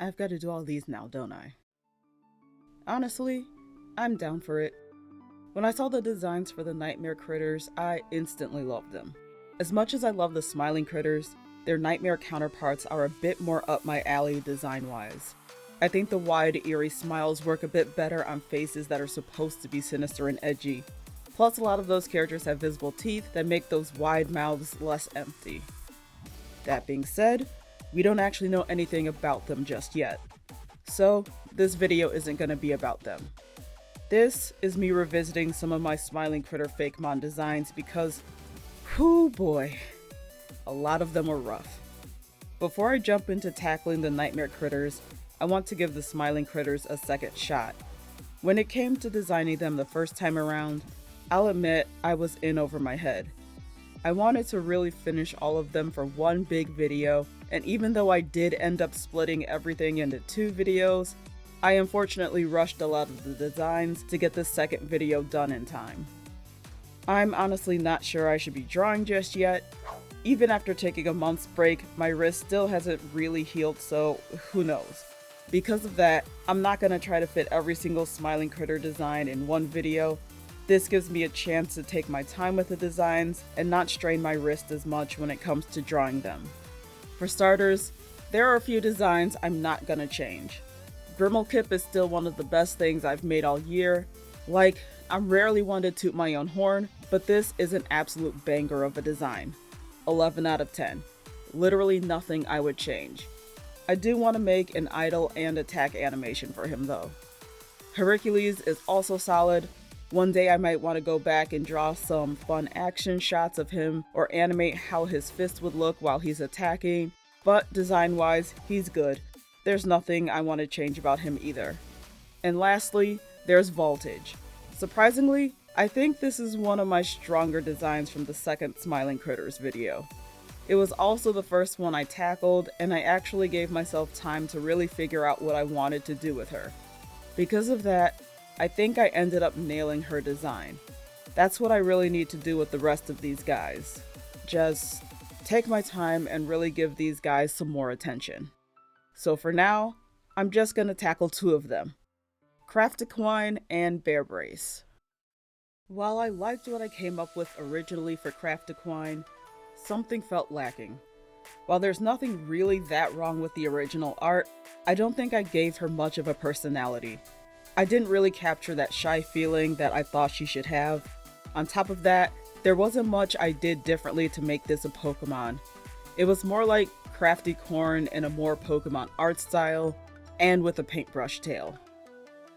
I've got to do all these now, don't I? Honestly, I'm down for it. When I saw the designs for the nightmare critters, I instantly loved them. As much as I love the smiling critters, their nightmare counterparts are a bit more up my alley design-wise. I think the wide, eerie smiles work a bit better on faces that are supposed to be sinister and edgy. Plus, a lot of those characters have visible teeth that make those wide mouths less empty. That being said, we don't actually know anything about them just yet. So, this video isn't going to be about them. This is me revisiting some of my smiling critter Fakemon designs because, whoo boy, a lot of them were rough. Before I jump into tackling the nightmare critters, I want to give the smiling critters a second shot. When it came to designing them the first time around, I'll admit I was in over my head. I wanted to really finish all of them for one big video, and even though I did end up splitting everything into 2 videos, I unfortunately rushed a lot of the designs to get this second video done in time. I'm honestly not sure I should be drawing just yet. Even after taking a month's break, my wrist still hasn't really healed, so who knows. Because of that, I'm not going to try to fit every single smiling critter design in one video. This gives me a chance to take my time with the designs and not strain my wrist as much when it comes to drawing them. For starters, there are a few designs I'm not going to change. Grimmelkip is still one of the best things I've made all year. Like, I'm rarely one to toot my own horn, but this is an absolute banger of a design. 11 out of 10. Literally nothing I would change. I do want to make an idle and attack animation for him though. Hercules is also solid. One day I might want to go back and draw some fun action shots of him or animate how his fist would look while he's attacking, but design-wise, he's good. There's nothing I want to change about him either. And lastly, there's Voltage. Surprisingly, I think this is one of my stronger designs from the second Smiling Critters video. It was also the first one I tackled, and I actually gave myself time to really figure out what I wanted to do with her. Because of that, I think I ended up nailing her design. That's what I really need to do with the rest of these guys. Just take my time and really give these guys some more attention. So for now, I'm just gonna tackle 2 of them. CraftyCorn and Bearbrace. While I liked what I came up with originally for CraftyCorn, something felt lacking. While there's nothing really that wrong with the original art, I don't think I gave her much of a personality. I didn't really capture that shy feeling that I thought she should have. On top of that, there wasn't much I did differently to make this a Pokemon. It was more like CraftyCorn in a more Pokemon art style, and with a paintbrush tail.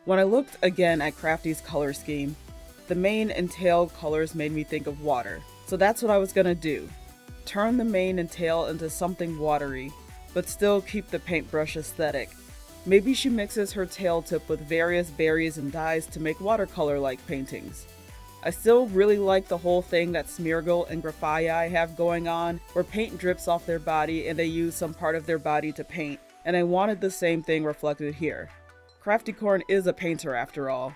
When I looked again at Crafty's color scheme, the mane and tail colors made me think of water, so that's what I was gonna do. Turn the mane and tail into something watery, but still keep the paintbrush aesthetic. Maybe she mixes her tail tip with various berries and dyes to make watercolor-like paintings. I still really like the whole thing that Smeargle and Grafii have going on, where paint drips off their body and they use some part of their body to paint, and I wanted the same thing reflected here. CraftyCorn is a painter after all.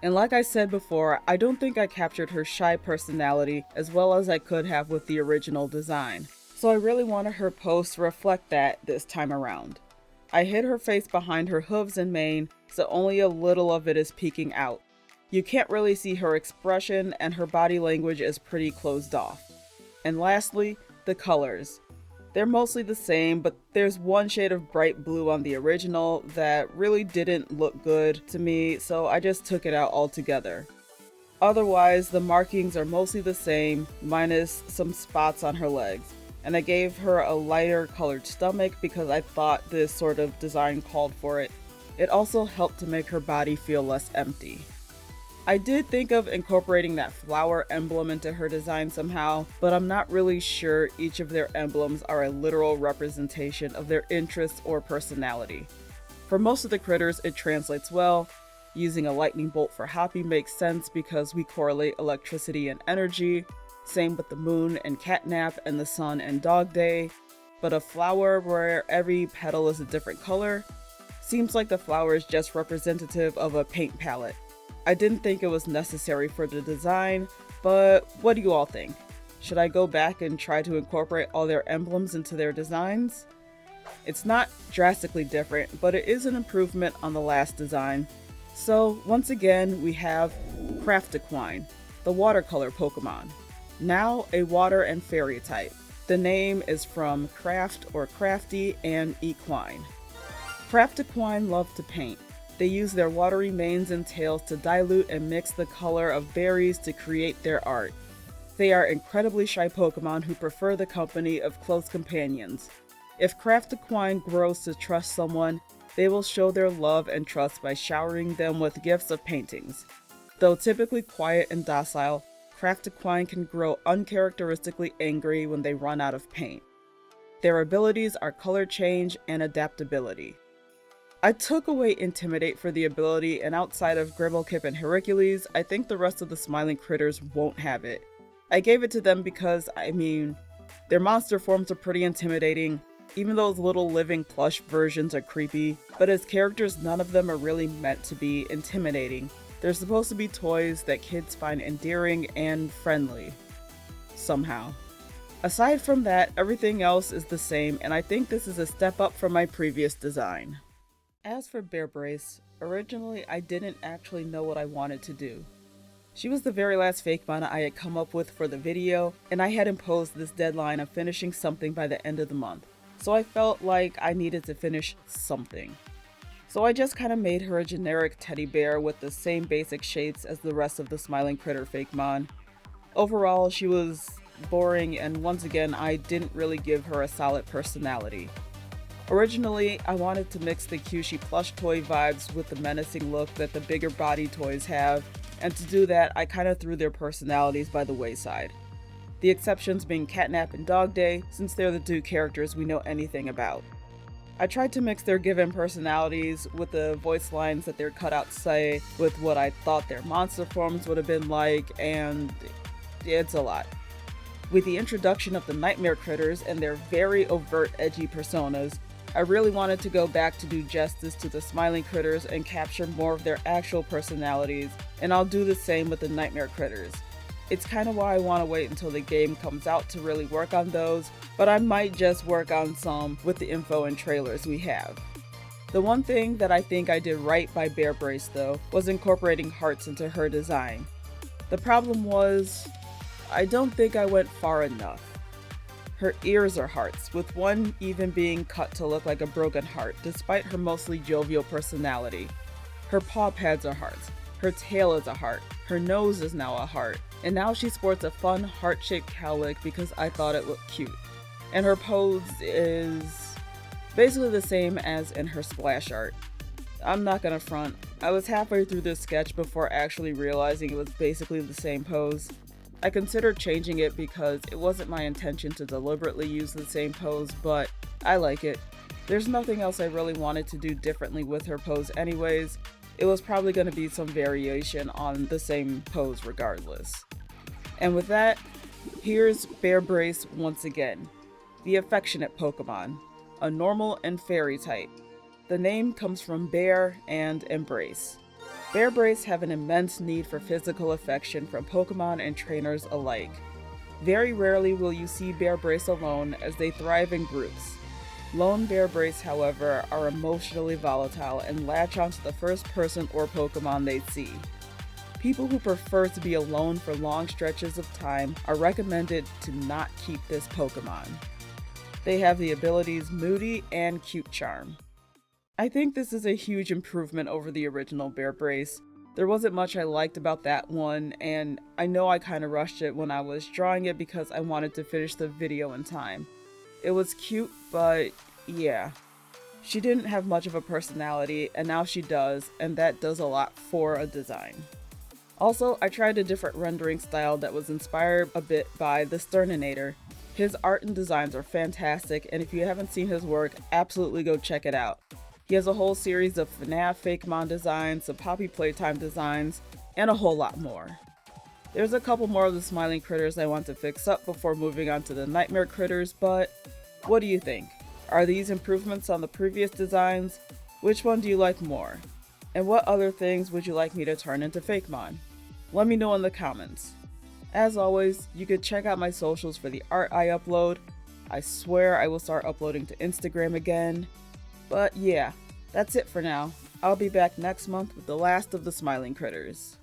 And like I said before, I don't think I captured her shy personality as well as I could have with the original design, so I really wanted her pose to reflect that this time around. I hid her face behind her hooves and mane, so only a little of it is peeking out. You can't really see her expression, and her body language is pretty closed off. And lastly, the colors. They're mostly the same, but there's one shade of bright blue on the original that really didn't look good to me, so I just took it out altogether. Otherwise, the markings are mostly the same, minus some spots on her legs. And I gave her a lighter colored stomach because I thought this sort of design called for it. It also helped to make her body feel less empty. I did think of incorporating that flower emblem into her design somehow, but I'm not really sure each of their emblems are a literal representation of their interests or personality. For most of the critters, it translates well. Using a lightning bolt for Hoppy makes sense because we correlate electricity and energy. Same with the moon and Catnap and the sun and Dog Day. But a flower where every petal is a different color seems like the flower is just representative of a paint palette. I didn't think it was necessary for the design, but what do you all think? Should I go back and try to incorporate all their emblems into their designs? It's not drastically different, but it is an improvement on the last design. So once again, we have CraftyCorn, the watercolor Pokemon. Now a water and fairy type. The name is from craft or crafty and equine. CraftyCorn love to paint. They use their watery manes and tails to dilute and mix the color of berries to create their art. They are incredibly shy Pokemon who prefer the company of close companions. If CraftyCorn grows to trust someone, they will show their love and trust by showering them with gifts of paintings. Though typically quiet and docile, CraftyCorn can grow uncharacteristically angry when they run out of paint. Their abilities are color change and adaptability. I took away Intimidate for the ability, and outside of Gribblekipp and Hercules, I think the rest of the smiling critters won't have it. I gave it to them because, their monster forms are pretty intimidating. Even those little living plush versions are creepy, but as characters none of them are really meant to be intimidating. They're supposed to be toys that kids find endearing and friendly. Somehow. Aside from that, everything else is the same, and I think this is a step up from my previous design. As for Bearbrace, originally I didn't actually know what I wanted to do. She was the very last Fakemon I had come up with for the video, and I had imposed this deadline of finishing something by the end of the month. So I felt like I needed to finish something. So I just kind of made her a generic teddy bear with the same basic shapes as the rest of the smiling critter Fakemon. Overall, she was boring, and once again, I didn't really give her a solid personality. Originally, I wanted to mix the Kyushi plush toy vibes with the menacing look that the bigger body toys have, and to do that, I kind of threw their personalities by the wayside. The exceptions being Catnap and Dog Day, since they're the two characters we know anything about. I tried to mix their given personalities with the voice lines that their cutouts say with what I thought their monster forms would have been like, and it's a lot. With the introduction of the nightmare critters and their very overt edgy personas, I really wanted to go back to do justice to the smiling critters and capture more of their actual personalities, and I'll do the same with the nightmare critters. It's kind of why I want to wait until the game comes out to really work on those, but I might just work on some with the info and trailers we have. The one thing that I think I did right by Bearbrace though was incorporating hearts into her design. The problem was, I don't think I went far enough. Her ears are hearts, with one even being cut to look like a broken heart, despite her mostly jovial personality. Her paw pads are hearts, her tail is a heart, her nose is now a heart, and now she sports a fun heart-shaped cowlick because I thought it looked cute. And her pose is basically the same as in her splash art. I'm not gonna front, I was halfway through this sketch before actually realizing it was basically the same pose. I considered changing it because it wasn't my intention to deliberately use the same pose, but I like it. There's nothing else I really wanted to do differently with her pose anyways. It was probably going to be some variation on the same pose regardless. And with that, here's Bearbrace once again. The affectionate Pokemon, a normal and fairy type. The name comes from bear and embrace. Bearbrace have an immense need for physical affection from Pokemon and trainers alike. Very rarely will you see Bearbrace alone, as they thrive in groups. Lone Bearbrace, however, are emotionally volatile and latch onto the first person or Pokemon they see. People who prefer to be alone for long stretches of time are recommended to not keep this Pokemon. They have the abilities Moody and Cute Charm. I think this is a huge improvement over the original Bearbrace. There wasn't much I liked about that one, and I know I kind of rushed it when I was drawing it because I wanted to finish the video in time. It was cute, but yeah. She didn't have much of a personality, and now she does, and that does a lot for a design. Also, I tried a different rendering style that was inspired a bit by the Sterninator. His art and designs are fantastic, and if you haven't seen his work, absolutely go check it out. He has a whole series of FNAF Fakemon designs, some Poppy Playtime designs, and a whole lot more. There's a couple more of the smiling critters I want to fix up before moving on to the nightmare critters, but what do you think? Are these improvements on the previous designs? Which one do you like more? And what other things would you like me to turn into Fakemon? Let me know in the comments. As always, you can check out my socials for the art I upload. I swear I will start uploading to Instagram again. But yeah, that's it for now. I'll be back next month with the last of the smiling critters.